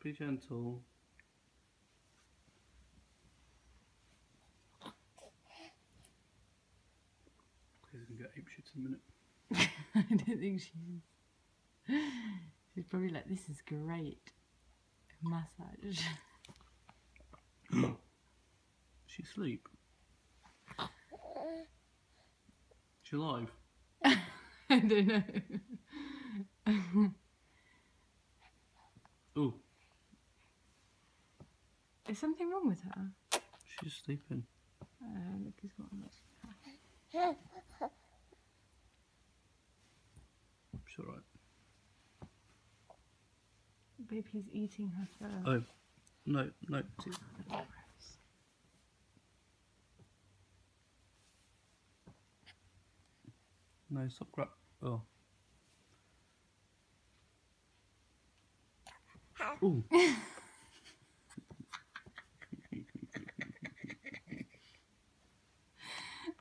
be gentle. She's gonna get ape shit in a minute. I don't think she is. She's probably like, this is great. Massage. She asleep? She alive? I don't know. Oh. Is something wrong with her? She's sleeping. Look, he's got a lot. It's alright. Babe, he's eating her fur. Oh. No. No, stop crap. Oh. Ooh.